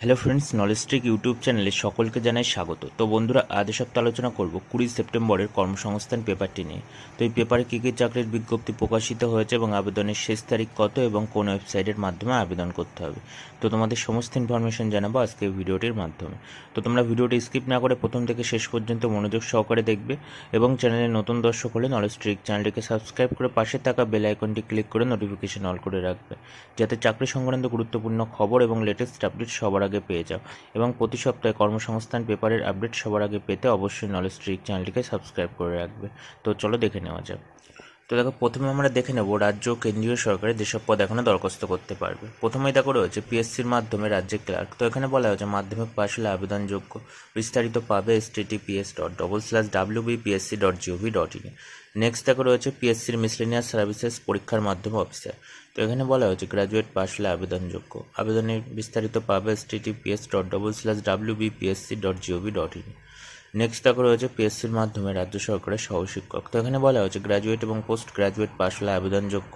Hello friends, knowledge trick YouTube চ্যানেলে সকলকে জানাই স্বাগত। তো বন্ধুরা, আজ সপ্তাহে আলোচনা করব 20 সেপ্টেম্বরের কর্মসংস্থান পেপারটি নিয়ে। তো এই পেপারে কী কী চাকরির বিজ্ঞপ্তি প্রকাশিত হয়েছে এবং আবেদনের শেষ তারিখ কত এবং কোন ওয়েবসাইটের মাধ্যমে আবেদন করতে হবে, তো তোমাদের সমস্ত ইনফরমেশন জানাবো আজকে এই ভিডিওটির মাধ্যমে। তো তোমরা ভিডিওটি স্কিপ না করে প্রথম থেকে শেষ পর্যন্ত মনোযোগ সহকারে দেখবে এবং চ্যানেলে নতুন দর্শক হলে নলেজ ট্রিক চ্যানেলটিকে সাবস্ক্রাইব করে পাশে থাকা বেল আইকনটি ক্লিক করে নোটিফিকেশন অল করে রাখবে, যাতে চাকরি সংক্রান্ত গুরুত্বপূর্ণ খবর এবং লেটেস্ট আপডেট সবার আগে পেয়ে যাও। এবং প্রতি সপ্তাহে কর্মসংস্থান পেপারের আপডেট সবার আগে পেতে অবশ্যই নলেজ ট্রিক চ্যানেলটিকে সাবস্ক্রাইব করে রাখবে। তো চলো দেখে নেওয়া যাক। তো দেখো, প্রথমে আমরা দেখে নেব রাজ্য ও কেন্দ্রীয় সরকারের যেসব পদ এখনো দরখাস্ত করতে পারবে। প্রথমেই দেখো রয়েছে পিএসসির মাধ্যমে রাজ্যের ক্লার্ক। তো এখানে বলা হয়েছে মাধ্যমিক পাশ হলে আবেদনযোগ্য। বিস্তারিত পাবে https://wbpsc.gov.in। নেক্সট দেখো রয়েছে পিএসসির মিসলেনিয়াস সার্ভিসেস পরীক্ষার মাধ্যমে অফিসার। তো এখানে বলা হয়েছে গ্র্যাজুয়েট পাশ হলে আবেদনযোগ্য। আবেদনের বিস্তারিত পাবে https://wbpsc.gov.in। নেক্সট দেখো রয়েছে পিএসসির মাধ্যমে রাজ্য সরকারের সহশিক্ষক। তো এখানে বলা হয়েছে গ্র্যাজুয়েট এবং পোস্ট গ্র্যাজুয়েট পাশ হলে আবেদনযোগ্য।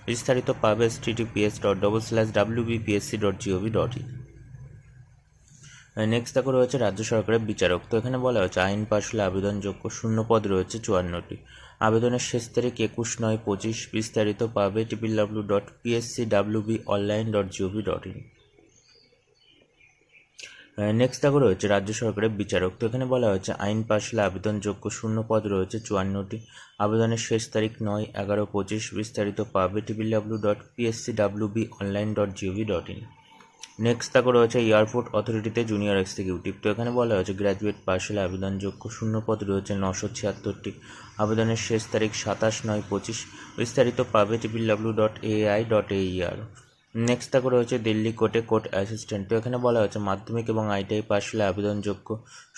বিস্তারিত পাবে https://wbpsc.gov.in। নেক্সট দেখো রয়েছে রাজ্য সরকারের বিচারক। তো এখানে বলা হয়েছে আইন পাশ হলে আবেদনযোগ্য। শূন্য পদ রয়েছে 54টি। আবেদনের শেষ তারিখ 21/9/25। বিস্তারিত পাবে www.pscwbonline.gov.in। নেক্সট দেখো রয়েছে রাজ্য সরকারের বিচারক। তো এখানে বলা হয়েছে আইন পাশ হলে আবেদনযোগ্য। শূন্য পদ রয়েছে 54টি। আবেদনের শেষ তারিখ 9/11/25। বিস্তারিত পাবে www.pscwbonline.gov.in। নেক্সট দেখো রয়েছে এয়ারপোর্ট অথরিটিতে জুনিয়র এক্সিকিউটিভ। তো এখানে বলা হয়েছে গ্র্যাজুয়েট পাশ হলে আবেদনযোগ্য। শূন্য পদ রয়েছে 976টি। আবেদনের শেষ তারিখ 27/9/25। বিস্তারিত পাবে www.ai.aer। নেক্সট দেখো রয়েছে দিল্লি কোর্টে কোর্ট অ্যাসিস্ট্যান্ট। তো এখানে বলা হয়েছে মাধ্যমিক এবং আইটিআই পাশ হলে আবেদনযোগ্য।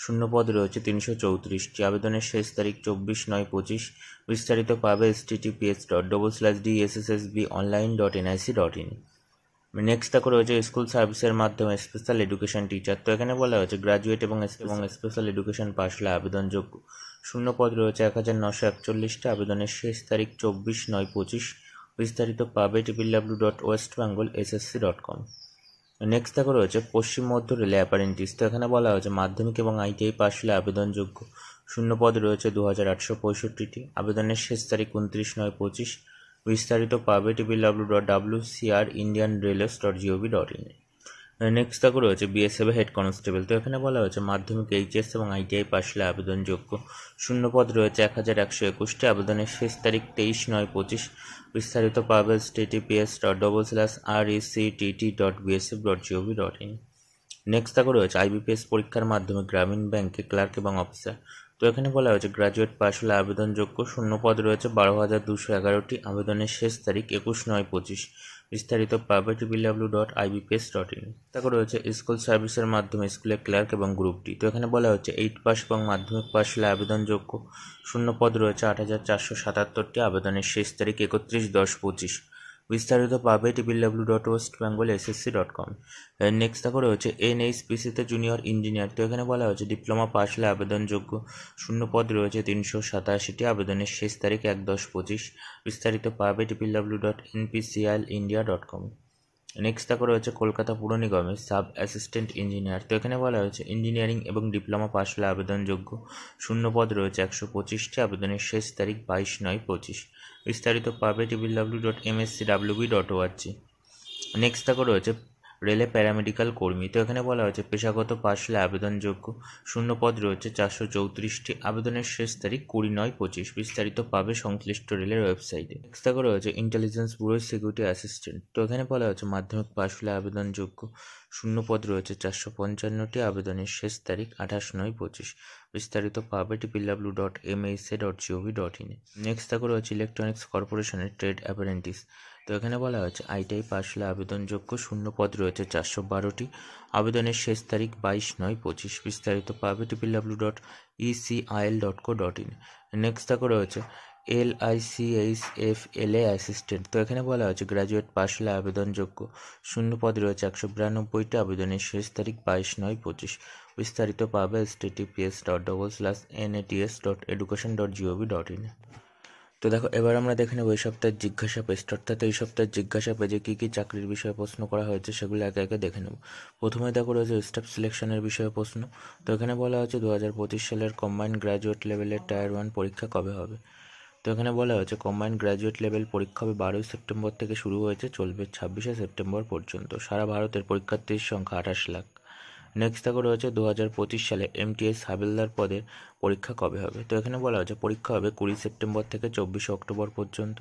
শূন্য পদ রয়েছে 334টি। আবেদনের শেষ তারিখ 24/9/25। বিস্তারিত পাবে https://dsssbonline.nic.in। নেক্সট দেখো রয়েছে স্কুল সার্ভিসের মাধ্যমে স্পেশাল এডুকেশন টিচার। তো এখানে বলা হয়েছে গ্র্যাজুয়েট এবং স্পেশাল এডুকেশন পাশ হলে আবেদনযোগ্য। শূন্য পদ রয়েছে 1941টি। আবেদনের শেষ তারিখ 24/9/25। বিস্তারিত পাবে www.westbengalssc.com। নেক্সট দেখো রয়েছে পশ্চিম মধ্য রেলে অ্যাপারেন্টিস। তো এখানে বলা হয়েছে মাধ্যমিক এবং আইটিআই পাশ হলে আবেদনযোগ্য। শূন্য পদ রয়েছে 2865টি। আবেদনের শেষ তারিখ 29/9/25। বিস্তারিত পাবে www.wcrindianrailways.gov.in। নেক্সট দেখো রয়েছে বিএসএফ হেড কনস্টেবল। তো এখানে বলা হয়েছে মাধ্যমিক এইচএস এবং আইটিআই পাশ হলে আবেদনযোগ্য। শূন্য পদ রয়েছে 1121টি। আবেদনের শেষ তারিখ 23/9/25। বিস্তারিত পাবে https://rectt.bsf.gov.in। নেক্সট দেখো রয়েছে আইবিপিএস পরীক্ষার মাধ্যমে গ্রামীণ ব্যাংকে ক্লার্ক এবং অফিসার। তো এখানে বলা হয়েছে গ্র্যাজুয়েট পাশ হলে আবেদনযোগ্য। শূন্য পদ রয়েছে 12,211টি। আবেদনের শেষ তারিখ 21/9/25। বিস্তারিত পাবে www.ibps.in। তারপর রয়েছে স্কুল সার্ভিসের মাধ্যমে স্কুলের ক্লার্ক এবং গ্রুপ ডি। তো এখানে বলা হচ্ছে 8 পাস এবং মাধ্যমিক পাশ হলে আবেদনযোগ্য। শূন্য পদ রয়েছে 8,477টি। আবেদনের শেষ তারিখ 31/10/25। বিস্তারিত পাবে www.westbengalssc.com। নেক্সট দেখো রয়েছে এনএইচপিসিতে জুনিয়র ইঞ্জিনিয়ার। তো এখানে বলা হয়েছে ডিপ্লোমা পাশ হলে আবেদনযোগ্য। শূন্য পদ রয়েছে 387টি। আবেদনের শেষ তারিখ 1/10/25। বিস্তারিত পাবে www.npcilindia.com। নেক্সট দেখো রয়েছে কলকাতা পুর নিগমের সাব অ্যাসিস্ট্যান্ট ইঞ্জিনিয়ার। তো এখানে বলা হয়েছে ইঞ্জিনিয়ারিং এবং ডিপ্লোমা পাশ হলে আবেদনযোগ্য। শূন্য পদ রয়েছে 125টি। আবেদনের শেষ তারিখ 22/9/25। বিস্তারিত পাবে www.mscwb.org। নেক্সট দেখো রয়েছে রেলে প্যারামেডিক্যাল কর্মী। তো এখানে বলা হয়েছে পেশাগত পাশ হলে আবেদনযোগ্য। শূন্য পদ রয়েছে 434টি। আবেদনের শেষ তারিখ 20/9/25। বিস্তারিত পাবে সংশ্লিষ্ট রেলের ওয়েবসাইটে। নেক্সট দেখো রয়েছে ইন্টেলিজেন্স ব্যুরো সিকিউরিটি অ্যাসিস্ট্যান্ট। তো এখানে বলা হয়েছে মাধ্যমিক পাশ হলে আবেদনযোগ্য। শূন্য পদ রয়েছে 455টি। আবেদনের শেষ তারিখ 28/9/25। বিস্তারিত পাবে www.msa.gov.in। নেক্সট দেখো রয়েছে ইলেকট্রনিক্স কর্পোরেশনের ট্রেড অ্যাপারেন্টিস। তো এখানে বলা হয়েছে আইটিআই পাশ হলে আবেদনযোগ্য। শূন্য পদ রয়েছে 412টি। আবেদনের শেষ তারিখ 22/9/25। বিস্তারিত পাবে www.ecil.co.in। নেক্সট দেখো রয়েছে LICHFLA অ্যাসিস্ট্যান্ট। তো এখানে বলা হয়েছে গ্র্যাজুয়েট পাশ হলে আবেদনযোগ্য। শূন্য পদ রয়েছে 192টি। আবেদনের শেষ তারিখ 22/9/25। বিস্তারিত পাবে https://nats.education.gov.in। তো দেখো এবার আমরা দেখে নেব এই সপ্তাহের জিজ্ঞাসা পেজটা, অর্থাৎ এই সপ্তাহের জিজ্ঞাসা পেজে কী কী চাকরির বিষয়ে প্রশ্ন করা হয়েছে সেগুলো একে একে দেখে নেব। প্রথমে দেখো রয়েছে স্টাফ সিলেকশনের বিষয়ে প্রশ্ন। তো এখানে বলা হচ্ছে 2025 সালের কম্বাইন্ড গ্র্যাজুয়েট লেভেলের টায়ার 1 পরীক্ষা কবে হবে। তো এখানে বলা হয়েছে কম্বাইন্ড গ্র্যাজুয়েট লেভেল পরীক্ষা হবে 12ই সেপ্টেম্বর থেকে শুরু হয়েছে, চলবে 26শে সেপ্টেম্বর পর্যন্ত। সারা ভারতের পরীক্ষার্থীর সংখ্যা 28 লাখ। নেক্সট দেখো রয়েছে 2025 সালে MTS হাবিলদার পদের পরীক্ষা কবে হবে। তো এখানে বলা হয়েছে পরীক্ষা হবে 20 সেপ্টেম্বর থেকে 24 অক্টোবর পর্যন্ত।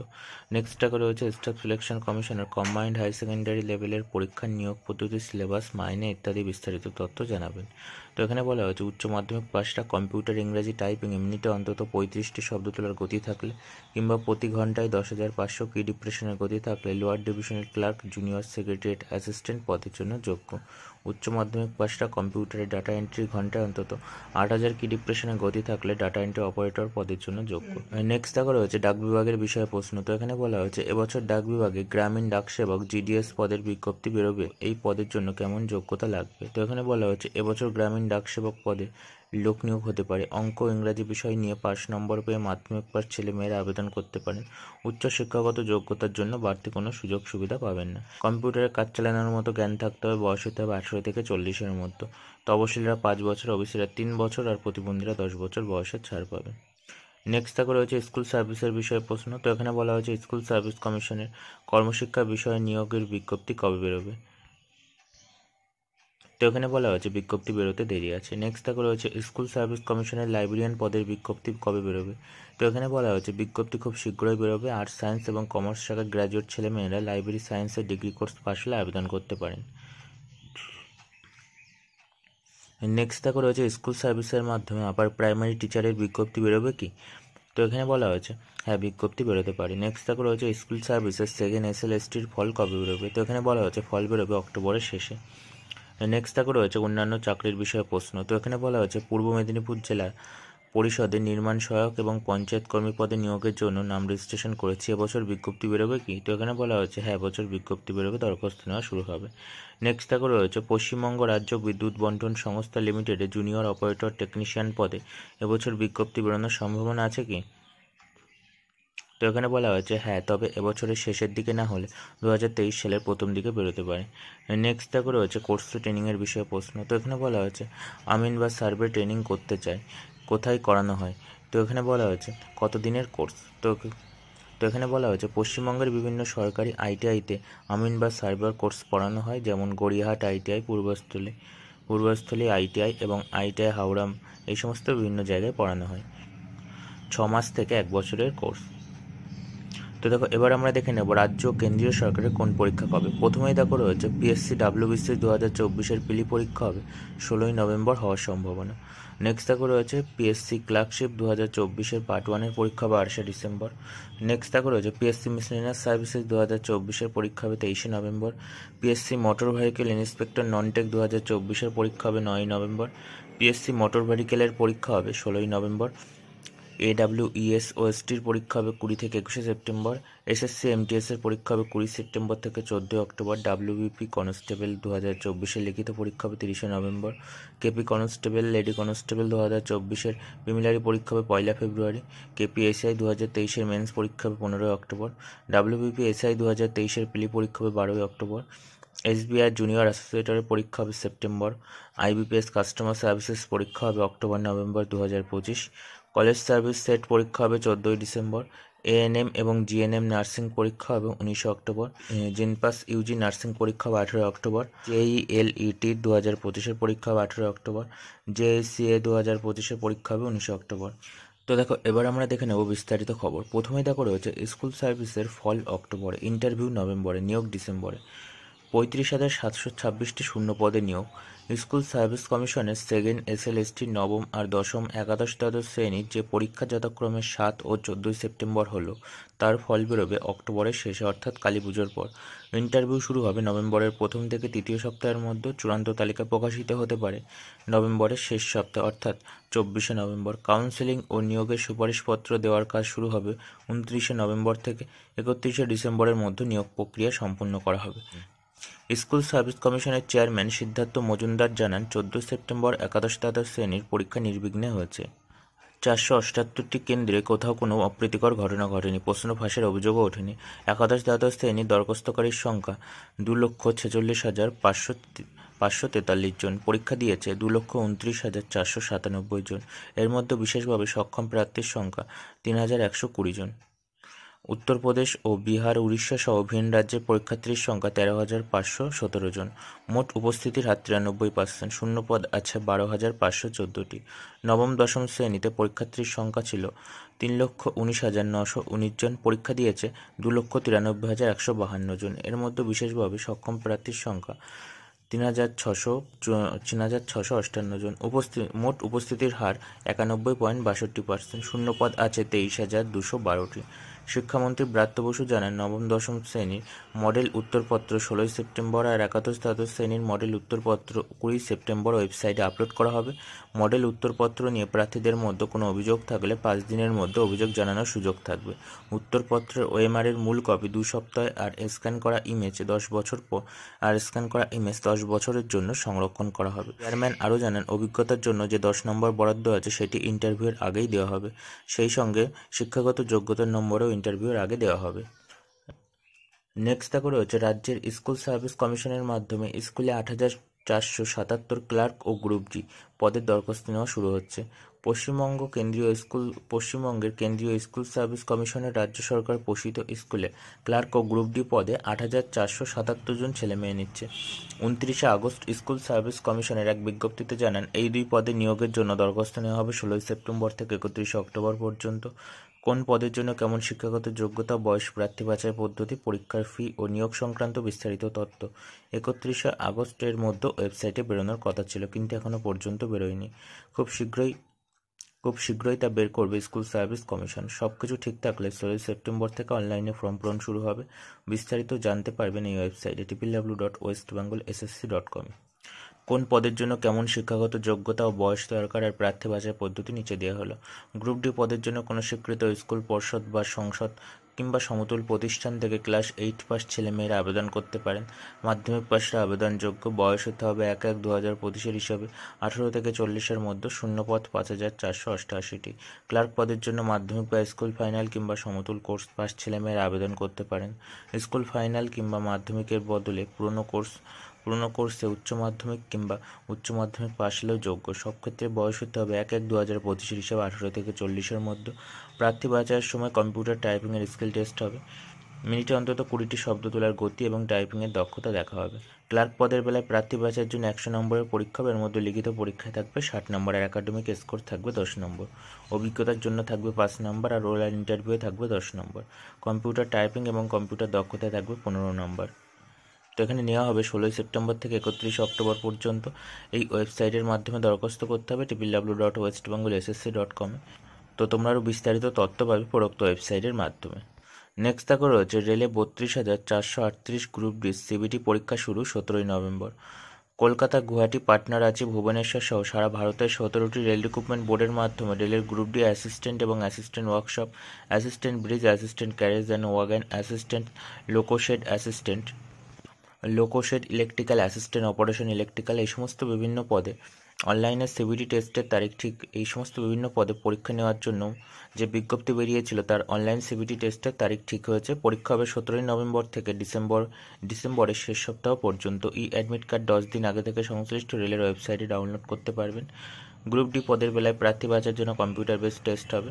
নেক্সট দেখো রয়েছে স্টাফ সিলেকশন কমিশনের কম্বাইন্ড হাই সেকেন্ডারি লেভেলের পরীক্ষার নিয়োগ পদ্ধতি, সিলেবাস, মাইনে ইত্যাদি বিস্তারিত তথ্য জানাবেন। তো এখানে বলা হয়েছে উচ্চ মাধ্যমিক পাশটা কম্পিউটার, ইংরাজি টাইপিং এমনিতে অন্তত 35টি শব্দ তোলার গতি থাকলে কিংবা প্রতি ঘন্টায় 10,500 কি ডিপ্রেশনের গতি থাকলে লোয়ার ডিভিশনের ক্লার্ক, জুনিয়র সেক্রেটারিয়েট অ্যাসিস্ট্যান্ট পদের জন্য যোগ্য। উচ্চ মাধ্যমিক পাশটা কম্পিউটারে ডাটা এন্ট্রি ঘন্টায় অন্তত 8,000 কি ডিপ্রেশনের গতি থাকলে ডাটা এন্ট্রি অপারেটর পদের জন্য যোগ্য। নেক্সট দেখা রয়েছে ডাক বিভাগের বিষয়ে প্রশ্ন। তো এখানে বলা হয়েছে এবছর ডাক বিভাগে গ্রামীণ ডাক সেবক GDS পদের বিজ্ঞপ্তি বেরোবে, এই পদের জন্য কেমন যোগ্যতা লাগবে। তো এখানে বলা হয়েছে এবছর গ্রামীণ ডাক সেবক পদে লোক নিয়োগ হতে পারে। অঙ্ক ইংরাজি বিষয় নিয়ে 5 নম্বর পেয়ে মাধ্যমিক পাস ছেলেমেয়েরা আবেদন করতে পারেন। উচ্চ শিক্ষাগত যোগ্যতার জন্য বাড়তি কোনো সুযোগ সুবিধা পাবেন না। কম্পিউটারে কাজ চালানোর মতো জ্ঞান থাকতে হবে, বয়স হতে হবে 18 থেকে 40-এর মধ্যে। তপশিলীরা 5 বছর, ওবিসিরা 3 বছর আর প্রতিবন্ধীরা 10 বছর বয়সের ছাড় পাবে। নেক্সট থাকে রয়েছে স্কুল সার্ভিসের বিষয়ে প্রশ্ন। তো এখানে বলা হয়েছে স্কুল সার্ভিস কমিশনের কর্মশিক্ষা বিষয়ে নিয়োগের বিজ্ঞপ্তি কবে বেরোবে। তো এখানে বলা হয়েছে বিজ্ঞপ্তি বেরোতে দেরি আছে। নেক্সট থাকে রয়েছে স্কুল সার্ভিস কমিশনের লাইব্রেরিয়ান পদের বিজ্ঞপ্তি কবে বেরোবে। তো এখানে বলা হয়েছে বিজ্ঞপ্তি খুব শীঘ্রই বেরোবে। আর্টস, সায়েন্স এবং কমার্স শাখার গ্র্যাজুয়েট ছেলেমেয়েরা লাইব্রেরি সায়েন্সের ডিগ্রি কোর্স পাশ হলে আবেদন করতে পারেন। নেক্সট দেখো রয়েছে স্কুল সার্ভিসের মাধ্যমে আপার প্রাইমারি টিচারের বিজ্ঞপ্তি বেরোবে কি। তো এখানে বলা হয়েছে হ্যাঁ, বিজ্ঞপ্তি বেরোতে পারে। নেক্সট দেখো রয়েছে স্কুল সার্ভিসের সেকেন্ড SLSTর ফল কবে বেরোবে। তো এখানে বলা হয়েছে ফল বেরোবে অক্টোবরের শেষে। নেক্সট দেখো রয়েছে অন্যান্য চাকরির বিষয়ে প্রশ্ন। তো এখানে বলা হয়েছে পূর্ব মেদিনীপুর জেলা পরিষদে নির্মাণ সহায়ক এবং পঞ্চায়েত কর্মী পদে নিয়োগের জন্য নাম রেজিস্ট্রেশন করেছি, এবছর বিজ্ঞপ্তি বেরোবে কি। তো এখানে বলা হয়েছে হ্যাঁ, এবছর বিজ্ঞপ্তি বেরোবে, দরখাস্ত নেওয়া শুরু হবে। নেক্সট দেখো রয়েছে পশ্চিমবঙ্গ রাজ্য বিদ্যুৎ বন্টন সংস্থা লিমিটেডে জুনিয়র অপারেটর টেকনিশিয়ান পদে এবছর বিজ্ঞপ্তি বেরোনোর সম্ভাবনা আছে কি। তো এখানে বলা হয়েছে হ্যাঁ, তবে এবছরের শেষের দিকে না হলে 2023 সালের প্রথম দিকে বেরোতে পারে। নেক্সট দেখো রয়েছে কোর্স ট্রেনিংয়ের বিষয়ে প্রশ্ন। তো এখানে বলা হয়েছে আমিন বা সার্ভে ট্রেনিং করতে চাই, কোথায় করানো হয়। তো এখানে বলা হয়েছে কত দিনের কোর্স। তো এখানে বলা হয়েছে পশ্চিমবঙ্গের বিভিন্ন সরকারি ITIতে আমিন বা সার্ভার কোর্স পড়ানো হয়, যেমন গড়িয়াহাট ITI, পূর্বস্থলী ITI এবং ITI হাওড়া, এই সমস্ত বিভিন্ন জায়গায় পড়ানো হয়। 6 মাস থেকে 1 বছরের কোর্স। তো দেখো এবার আমরা দেখে নেব রাজ্য কেন্দ্রীয় সরকারের কোন পরীক্ষা কবে। প্রথমেই দেখো রয়েছে PSC WBC 2024-এর প্রিলি পরীক্ষা হবে 16ই নভেম্বর হওয়ার সম্ভাবনা। নেক্সট দেখো রয়েছে PSC ক্লার্কশিপ 2024-এর পার্ট 1-এর পরীক্ষা হবে 28শে ডিসেম্বর। নেক্সট দেখো রয়েছে PSC মিসলেনিয়াস সার্ভিসেস 2024-এর পরীক্ষা হবে 23শে November. PSC motor vehicle inspector non tech 2024-এর পরীক্ষা হবে 9ই নভেম্বর। PSC মোটর ভেহিকেলের পরীক্ষা হবে 16ই নভেম্বর। AWES OSTর পরীক্ষা হবে 20 থেকে 21শে সেপ্টেম্বর। SSC MTS-এর পরীক্ষা হবে 20 সেপ্টেম্বর থেকে 14 অক্টোবর। WBP কনস্টেবল 2024-এর লিখিত পরীক্ষা হবে 30শে November. KP constable, lady constable 2024-এর প্রিলিমিনারি পরীক্ষা হবে 1 ফেব্রুয়ারি। KPSI 2023-এর মেন্স পরীক্ষা হবে 15 অক্টোবর। WBP SI 2023-এর প্রিলি পরীক্ষা হবে 12 অক্টোবর। SBI জুনিয়র অ্যাসোসিয়েটরের পরীক্ষা হবে সেপ্টেম্বর। IBPS কাস্টমার সার্ভিসেস পরীক্ষা হবে অক্টোবর-নভেম্বর 2025। কলেজ সার্ভিস সেট পরীক্ষা হবে 14ই ডিসেম্বর। ANM এবং GNM নার্সিং পরীক্ষা হবে 19 অক্টোবর। জিনপাস UG নার্সিং পরীক্ষা হবে 18 অক্টোবর। JELET 2025-এর পরীক্ষা হবে 18 অক্টোবর। JSCA 2025-এর পরীক্ষা হবে 19 অক্টোবর। তো দেখো এবার আমরা দেখে নেব বিস্তারিত খবর। প্রথমেই দেখো রয়েছে স্কুল সার্ভিসের ফল অক্টোবরে, ইন্টারভিউ নভেম্বরে, নিয়োগ ডিসেম্বরে। 35,726টি শূন্য পদে নিয়োগ। স্কুল সার্ভিস কমিশনের সেকেন্ড SLST নবম আর দশম, একাদশ দ্বাদশ শ্রেণীর যে পরীক্ষা যথাক্রমে 7 ও 14 সেপ্টেম্বর হলো, তার ফল বেরোবে অক্টোবরের শেষে, অর্থাৎ কালী পুজোর পর। ইন্টারভিউ শুরু হবে নভেম্বরের প্রথম থেকে তৃতীয় সপ্তাহের মধ্যে। চূড়ান্ত তালিকা প্রকাশিত হতে পারে নভেম্বরের শেষ সপ্তাহে, অর্থাৎ 24শে নভেম্বর। কাউন্সেলিং ও নিয়োগের সুপারিশপত্র দেওয়ার কাজ শুরু হবে 29শে নভেম্বর থেকে 31শে ডিসেম্বরের মধ্যে নিয়োগ প্রক্রিয়া সম্পন্ন করা হবে। স্কুল সার্ভিস কমিশনের চেয়ারম্যান সিদ্ধার্থ মজুমদার জানান, 14 সেপ্টেম্বর একাদশ দ্বাদশ শ্রেণীর পরীক্ষা নির্বিঘ্নে হয়েছে। 478টি কেন্দ্রে কোথাও কোনো অপ্রীতিকর ঘটনা ঘটেনি, প্রশ্ন ফাঁসের অভিযোগও ওঠেনি। একাদশ দ্বাদশ শ্রেণীর দরখাস্তকারীর সংখ্যা 2,46,543 জন। পরীক্ষা দিয়েছে 2,29,497 জন। এর মধ্যে বিশেষভাবে সক্ষম প্রার্থীর সংখ্যা 3,120 জন। উত্তরপ্রদেশ ও বিহার, উড়িষ্যা সহ ভিন রাজ্যের পরীক্ষার্থীর সংখ্যা 13,517 জন। মোট উপস্থিতির হার 93%। শূন্যপদ আছে 12,514টি। নবম দশম শ্রেণীতে পরীক্ষার্থীর সংখ্যা ছিল 3,19,919 জন। পরীক্ষা দিয়েছে 2,93,152 জন। এর মধ্যে বিশেষভাবে সক্ষম প্রার্থীর সংখ্যা 3,658 জন। মোট উপস্থিতির হার 91.62%। শূন্যপদ আছে 23,212টি। শিক্ষামন্ত্রী ব্রাত্য বসু জানান, নবম দশম শ্রেণীর মডেল উত্তরপত্র 16 সেপ্টেম্বর আর একাদশ দ্বাদশ শ্রেণীর মডেল উত্তরপত্র 20 সেপ্টেম্বর ওয়েবসাইটে আপলোড করা হবে। মডেল উত্তরপত্র নিয়ে প্রার্থীদের মধ্যে কোনো অভিযোগ থাকলে 5 দিনের মধ্যে অভিযোগ জানানোর সুযোগ থাকবে। উত্তরপত্রের ওএমআরের মূল কপি 2 সপ্তাহ আর স্ক্যান করা ইমেজ 10 বছরের জন্য সংরক্ষণ করা হবে। চেয়ারম্যান আরও জানান, অভিজ্ঞতার জন্য যে 10 নম্বর বরাদ্দ আছে সেটি ইন্টারভিউয়ের আগেই দেওয়া হবে। সেই সঙ্গে শিক্ষাগত যোগ্যতার নম্বরও ইন্টারভিউয়ের আগে দেওয়া হবে। নেক্সট দেখো রয়েছে রাজ্যের স্কুল সার্ভিস কমিশনের মাধ্যমে স্কুলে 8,477 ক্লার্ক ও গ্রুপ ডি পদের দরখাস্ত নেওয়া শুরু হচ্ছে। পশ্চিমবঙ্গের কেন্দ্রীয় স্কুল সার্ভিস কমিশনের রাজ্য সরকার পোষিত স্কুলে ক্লার্ক ও গ্রুপ ডি পদে 8,477 জন ছেলেমেয়ে নিচ্ছে। 29শে আগস্ট স্কুল সার্ভিস কমিশনের এক বিজ্ঞপ্তিতে জানান, এই 2 পদে নিয়োগের জন্য দরখাস্ত নেওয়া হবে 16 সেপ্টেম্বর থেকে 31শে অক্টোবর পর্যন্ত। কোন পদের জন্য কেমন শিক্ষাগত যোগ্যতা, বয়স, প্রার্থী বাছাই পদ্ধতি, পরীক্ষার ফি ও নিয়োগ সংক্রান্ত বিস্তারিত তথ্য 31শে আগস্টের মধ্যে ওয়েবসাইটে বেরোনোর কথা ছিল, কিন্তু এখনও পর্যন্ত বেরোয়নি। খুব শীঘ্রই তা বের করবে স্কুল সার্ভিস কমিশন। সবকিছু ঠিক থাকলে 16 সেপ্টেম্বর থেকে অনলাইনে ফর্ম পূরণ শুরু হবে। বিস্তারিত জানতে পারবেন এই ওয়েবসাইটে www.westbengalssc.com। কোন পদের জন্য কেমন শিক্ষাগত যোগ্যতা ও বয়স দরকার আর প্রার্থী বাছাই পদ্ধতি নিচে দেওয়া হলো। গ্রুপ ডি পদের জন্য কোনো স্বীকৃত স্কুল, পর্ষদ বা সংসদ কিংবা সমতুল প্রতিষ্ঠান থেকে ক্লাস 8 পাস ছেলেমেয়েরা আবেদন করতে পারেন। মাধ্যমিক পাশরা আবেদনযোগ্য। বয়স হতে হবে 1/1/2025 হিসাবে 18 থেকে 40-এর মধ্যে। শূন্যপদ 5,488টি। ক্লার্ক পদের জন্য মাধ্যমিক বা স্কুল ফাইনাল কিংবা সমতুল কোর্স পাস ছেলেমেয়েরা আবেদন করতে পারেন। স্কুল ফাইনাল কিংবা মাধ্যমিকের বদলে পুরনো কোর্সে উচ্চ মাধ্যমিক কিংবা উচ্চ মাধ্যমিক পাশ হলেও যোগ্য। সব ক্ষেত্রে বয়স হতে হবে 1/1/2025 হিসাবে 18 থেকে 40-এর মধ্যে। প্রার্থী বাছাইয়ের সময় কম্পিউটার টাইপিংয়ের স্কিল টেস্ট হবে। মিনিটে অন্তত 20টি শব্দ তোলার গতি এবং টাইপিংয়ের দক্ষতা দেখা হবে। ক্লার্ক পদের বেলায় প্রার্থী বাছাইয়ের জন্য 100 নম্বরের পরীক্ষা হবে। এর মধ্যে লিখিত পরীক্ষায় থাকবে 60 নম্বর আর একাডেমিক স্কোর থাকবে 10 নম্বর। অভিজ্ঞতার জন্য থাকবে 5 নম্বর আর ওরাল ইন্টারভিউয়ে থাকবে 10 নম্বর। কম্পিউটার টাইপিং এবং কম্পিউটার দক্ষতায় থাকবে 15 নম্বর। তো এখানে নেওয়া হবে 16 সেপ্টেম্বর থেকে 31শে অক্টোবর পর্যন্ত। এই ওয়েবসাইটের মাধ্যমে দরখাস্ত করতে হবে www.westbengalssc.com। তো তোমরা আরও বিস্তারিত তথ্য পাবে উপরোক্ত ওয়েবসাইটের মাধ্যমে। নেক্সট দেখো রয়েছে রেলে 32,438 গ্রুপ ডি সিবিটি পরীক্ষা শুরু 17ই নভেম্বর। কলকাতা, গুয়াহাটি, পাটনা, রাঁচি, ভুবনেশ্বর সহ সারা ভারতের 17টি রেল রিক্রুটমেন্ট বোর্ডের মাধ্যমে রেলের গ্রুপ ডি অ্যাসিস্ট্যান্ট এবং assistant workshop, assistant bridge, assistant carriage and wagon, assistant loco shed, electrical assistant, operation electrical, এই সমস্ত বিভিন্ন পদে অনলাইনে সিবিটি টেস্টের তারিখ ঠিক এই সমস্ত বিভিন্ন পদে পরীক্ষা নেওয়ার জন্য যে বিজ্ঞপ্তি বেরিয়েছিল তার অনলাইন সিবিটি টেস্টের তারিখ ঠিক হয়েছে। পরীক্ষা হবে 17ই নভেম্বর থেকে ডিসেম্বরের শেষ সপ্তাহ পর্যন্ত। অ্যাডমিট কার্ড 10 দিন আগে থেকে সংশ্লিষ্ট রেলের ওয়েবসাইটে ডাউনলোড করতে পারবেন। গ্রুপ ডি পদের বেলায় প্রার্থী বাছাইয়ের জন্য কম্পিউটার বেসড টেস্ট হবে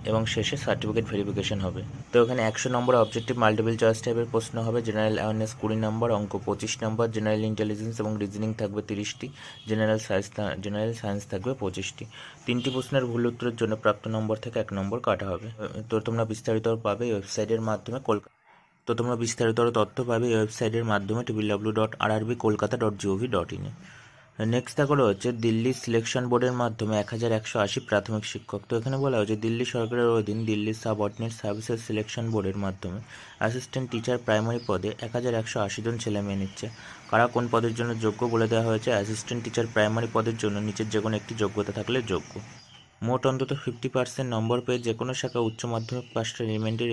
এবং শেষে সার্টিফিকেট ভেরিফিকেশন হবে। তো এখানে 100 নম্বর অবজেক্টিভ মাল্টিপল চয়েস টাইপের প্রশ্ন হবে। জেনারেল অ্যাওয়ারনেস 20 নম্বর, অঙ্ক 25 নম্বর, জেনারেল ইন্টেলিজেন্স এবং রিজনিং থাকবে 30টি, জেনারেল সায়েন্স থাকবে 25টি। 3টি প্রশ্নের ভুল উত্তরের জন্য প্রাপ্ত নম্বর থেকে 1 নম্বর কাটা হবে। তো তোমরা বিস্তারিত পাবে এই ওয়েবসাইটের মাধ্যমে তোমরা বিস্তারিত তথ্য পাবে এই ওয়েবসাইটের মাধ্যমে www.rrbkolkata.gov.in এ। নেক্সট দেখো হচ্ছে দিল্লি সিলেকশন বোর্ডের মাধ্যমে 1,180 প্রাথমিক শিক্ষক। তো এখানে বলা হয়েছে দিল্লি সরকারের অধীন দিল্লি সাবঅর্ডিনেট সার্ভিসেস সিলেকশন বোর্ডের মাধ্যমে অ্যাসিস্ট্যান্ট টিচার প্রাইমারি পদে 1,180 জন ছেলেমেয়ে নিচ্ছে। কারা কোন পদের জন্য যোগ্য বলে দেওয়া হয়েছে। অ্যাসিস্ট্যান্ট টিচার প্রাইমারি পদের জন্য নিচের যে কোনো একটি যোগ্যতা থাকলে যোগ্য। মোট অন্তত 50% নম্বর পেয়ে যে কোনো শাখা উচ্চ মাধ্যমিক পাশটা এলিমেন্টারি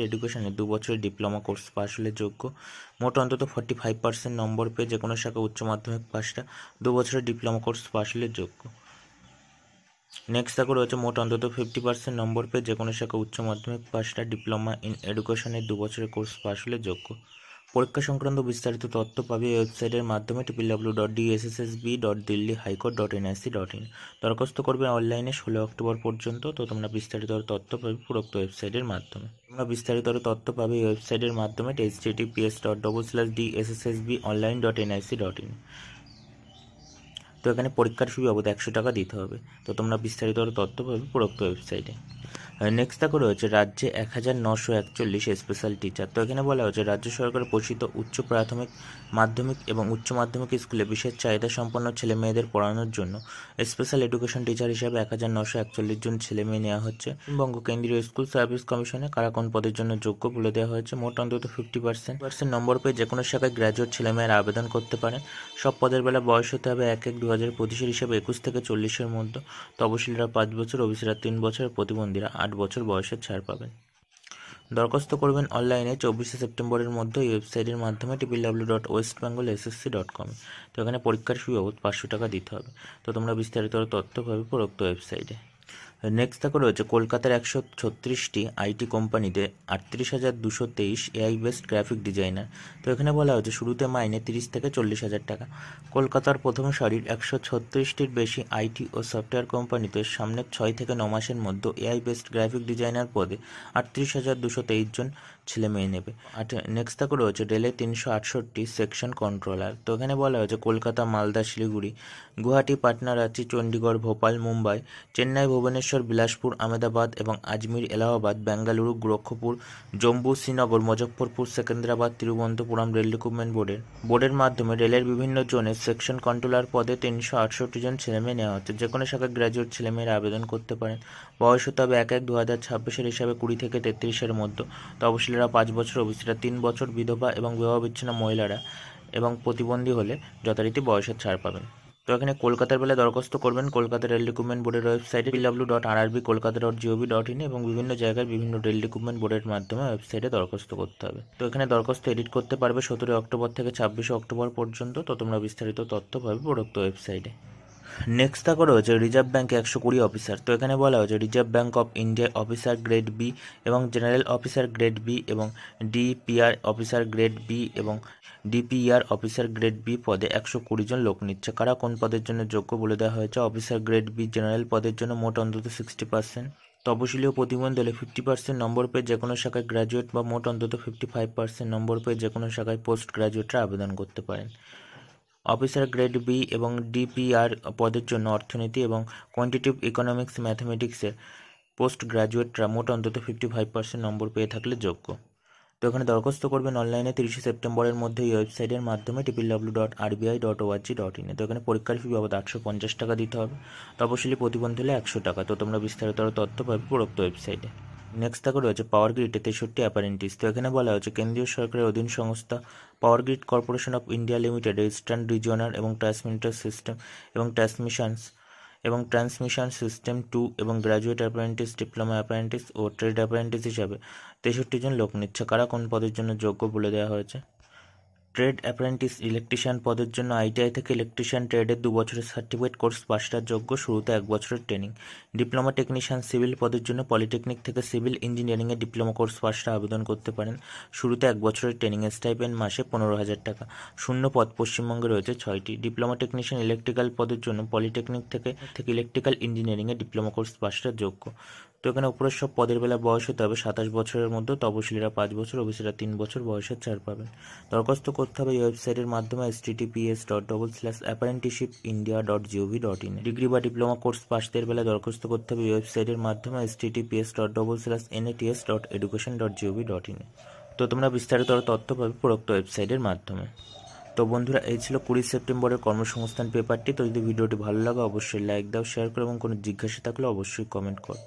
এডুকেশনে 2 বছরের ডিপ্লোমা কোর্স পাশ হলে যোগ্য। মোট অন্তত 45% নম্বর পেয়ে যে কোনো শাখা উচ্চ মাধ্যমিক পাশটা 2 বছরের ডিপ্লোমা কোর্স পাশ হলে যোগ্য। নেক্সট দেখো রয়েছে মোট অন্তত 50% নম্বর পেয়ে যে কোনো শাখা উচ্চ মাধ্যমিক পাশটা ডিপ্লোমা ইন এডুকেশনের 2 বছরের কোর্স পাশ হলে যোগ্য। পরীক্ষা সংক্রান্ত বিস্তারিত তথ্য পাবে এই ওয়েবসাইটের মাধ্যমে www.dsssb.delhihighcourt.nic.in। দরখাস্ত করবে অনলাইনে 16 অক্টোবর পর্যন্ত। তো তোমরা বিস্তারিত তথ্য পাবে উপরোক্ত ওয়েবসাইটের মাধ্যমে। তোমরা বিস্তারিত তথ্য পাবে এই ওয়েবসাইটের মাধ্যমে https://dsssbonline.nic.in। তো এখানে পরীক্ষার ফি বাবদ 100 টাকা দিতে হবে। তো তোমরা বিস্তারিত তথ্য পাবে উপরোক্ত ওয়েবসাইটে। নেক্সট দেখো রয়েছে রাজ্যে 1941 স্পেশাল টিচার। তো এখানে বলা হয়েছে রাজ্য সরকার পোষিত উচ্চ প্রাথমিক, মাধ্যমিক এবং উচ্চ মাধ্যমিক স্কুলে বিশেষ চাহিদা সম্পন্ন ছেলে মেয়েদের পড়ানোর জন্য স্পেশাল এডুকেশন টিচার হিসাবে 1941 জন ছেলে মেয়ে নেওয়া হচ্ছে। পশ্চিমবঙ্গ কেন্দ্রীয় স্কুল সার্ভিস কমিশনে কারা কোন পদের জন্য যোগ্য বলে দেওয়া হয়েছে। মোট অন্তত 50% নম্বর পেয়ে যে কোনো শাখায় গ্র্যাজুয়েট ছেলে মেয়েরা আবেদন করতে পারেন। সব পদের বেলা বয়স হতে হবে 1/1/2025 হিসাবে 21 থেকে 40-এর মধ্যে। তপশিলীরা 5 বছর, ওবিসিরা 3 বছর, প্রতিবন্ধীরা 8 বছর বয়সের ছাড় পাবেন। দরখাস্ত করবেন অনলাইনে 24 সেপ্টেম্বরের মধ্যে এই ওয়েবসাইটের মাধ্যমে www.westbengalssc.com। তো এখানে পরীক্ষার ফি বাবদ 500 টাকা দিতে হবে। তো তোমরা বিস্তারিত তথ্য পাবে উপরোক্ত ওয়েবসাইটে। নেক্সট দেখো রয়েছে কলকাতার 136টি আইটি কোম্পানিতে 38,223 এআই বেসড গ্রাফিক ডিজাইনার। তো এখানে বলা হয়েছে শুরুতে মাইনে 30 থেকে 40,000 টাকা। কলকাতার প্রথম সারির 136টির বেশি আইটি ও সফটওয়্যার কোম্পানিতে সামনের 6 থেকে 9 মাসের মধ্যে এআই বেসড গ্রাফিক ডিজাইনার পদে 38,223 জন ছেলে মেয়ে নেবে। নেক্সট দেখো রয়েছে রেলে 368টি সেকশন কন্ট্রোলার। তো এখানে বলা হয়েছে কলকাতা, মালদা, শিলিগুড়ি, গুয়াহাটি, পাটনা, রাঁচি, চণ্ডীগড়, ভোপাল, মুম্বাই, চেন্নাই, ভুবনেশ্বর, বিলাসপুর, আহমেদাবাদ এবং আজমির, এলাহাবাদ, বেঙ্গালুরু, গোরক্ষপুর, জম্মু, শ্রীনগর, মুজফ্ফরপুর, সেকেন্দ্রাবাদ, তিরুবনন্তপুরম রেল রিক্রুটমেন্ট বোর্ডের মাধ্যমে রেলের বিভিন্ন জোনে সেকশন কন্ট্রোলার পদে 368 জন ছেলেমেয়ে নেওয়া হচ্ছে। যে কোনো শাখায় গ্র্যাজুয়েট ছেলেমেয়েরা আবেদন করতে পারেন। বয়স হতে হবে 1/1/2026 হিসাবে 20 থেকে 33-এর মধ্যে। তপশিলীরা 5 বছর, ওবিসিরা 3 বছর, বিধবা এবং বিবাহ বিচ্ছিন্ন মহিলারা এবং প্রতিবন্ধী হলে যথারীতি বয়সের ছাড় পাবেন। তো এখানে কলকাতার বেলা দরখাস্ত করবেন কলকাতা রেল রিক্রুটমেন্ট বোর্ডের ওয়েবসাইটে www.rrbkolkata.gov.in এবং বিভিন্ন জায়গায় বিভিন্ন রেল রিক্রুটমেন্ট বোর্ডের মাধ্যমে ওয়েবসাইটে দরখাস্ত করতে হবে। তো এখানে দরখাস্ত এডিট করতে পারবে 17 অক্টোবর থেকে 26 অক্টোবর পর্যন্ত। তো তোমরা বিস্তারিত তথ্য পাবে উপরোক্ত ওয়েবসাইটে। নেক্সট দেখো রয়েছে রিজার্ভ ব্যাঙ্কে 120 অফিসার। তো এখানে বলা হয়েছে reserve bank of India officer grade B এবং জেনারেল অফিসার গ্রেড বি এবং ডিপিআর অফিসার গ্রেড বি এবং ডিপিআর অফিসার গ্রেড বি পদে 120 জন লোক নিচ্ছে। কারা কোন পদের জন্য যোগ্য বলে দেওয়া হয়েছে। অফিসার গ্রেড বি জেনারেল পদের জন্য মোট অন্তত 60%। তপশিলি ও প্রতিবন্ধী হলে 50% নম্বর পেয়ে যে কোনো শাখায় গ্র্যাজুয়েট বা মোট অন্তত 55% নম্বর পেয়ে যে কোনো শাখায় পোস্ট গ্র্যাজুয়েটরা আবেদন করতে পারেন। অফিসার গ্রেড বি এবং ডিপিআর পদের জন্য অর্থনীতি এবং কোয়ান্টিটিভ ইকোনমিক্স ম্যাথমেটিক্সের পোস্ট গ্র্যাজুয়েটরা মোট অন্তত 55% নম্বর পেয়ে থাকলে যোগ্য। তো এখানে দরখাস্ত করবেন অনলাইনে 30 সেপ্টেম্বরের মধ্যে এই ওয়েবসাইটের মাধ্যমে www.rbi.org.in। তো এখানে পরীক্ষার ফি বাবদ 850 টাকা দিতে হবে। তপশিলি প্রতিবন্ধী হলে 100 টাকা। তো তোমরা বিস্তারিত তথ্য পাবে উপরোক্ত ওয়েবসাইটে। নেক্সট দেখো রয়েছে পাওয়ার গ্রিডে 63 অ্যাপারেন্টিস। তো এখানে বলা হয়েছে কেন্দ্রীয় সরকারের অধীন সংস্থা power grid corporation of India limited eastern regional এবং ট্রান্সমিটার সিস্টেম এবং ট্রান্সমিশন সিস্টেম 2 এবং গ্র্যাজুয়েট অ্যাপারেন্টিস, ডিপ্লোমা অ্যাপারেন্টিস ও ট্রেড অ্যাপারেন্টিস হিসাবে 63 জন লোক নিচ্ছে। কারা কোন পদের জন্য যোগ্য বলে দেওয়া হয়েছে। ট্রেড অ্যাপ্রেন্টিস ইলেকট্রিশিয়ান পদের জন্য আইটিআই থেকে ইলেকট্রিশিয়ান ট্রেডের 2 বছরের সার্টিফিকেট কোর্স পাশটার যোগ্য, শুরুতে 1 বছরের ট্রেনিং। ডিপ্লোমা টেকনিশিয়ান সিভিল পদের জন্য পলিটেকনিক থেকে সিভিল ইঞ্জিনিয়ারিংয়ের ডিপ্লোমা কোর্স পাশটা আবেদন করতে পারেন। শুরুতে 1 বছরের ট্রেনিং, স্টাইপেন্ড মাসে 15,000 টাকা। শূন্য পদ পশ্চিমবঙ্গে রয়েছে 6টি। ডিপ্লোমা টেকনিশিয়ান ইলেকট্রিক্যাল পদের জন্য পলিটেকনিক থেকে ইলেকট্রিক্যাল ইঞ্জিনিয়ারিংয়ের ডিপ্লোমা কোর্স পাশটা যোগ্য। তো এখানে উপরের সব পদের বেলা বয়স হতে হবে 27 বছরের মধ্যে। তপশিলীরা 5 বছর, ওবিসিরা 3 বছর বয়সের ছাড় পাবেন। দরখাস্ত করতে হবে এই ওয়েবসাইটের মাধ্যমে https://apprenticeshipindia.gov.in। ডিগ্রি বা ডিপ্লোমা কোর্স পাশদের বেলা দরখাস্ত করতে হবে এই ওয়েবসাইটের মাধ্যমে https://nats.education.gov.in। তো তোমরা বিস্তারিত তথ্য পাবে উপরোক্ত ওয়েবসাইটের মাধ্যমে। তো বন্ধুরা, এই ছিল 20 সেপ্টেম্বরের কর্মসংস্থান পেপারটি। তো যদি ভিডিওটি ভালো লাগে অবশ্যই লাইক দাও, শেয়ার করো এবং কোনো জিজ্ঞাসা থাকলে অবশ্যই কমেন্ট করো।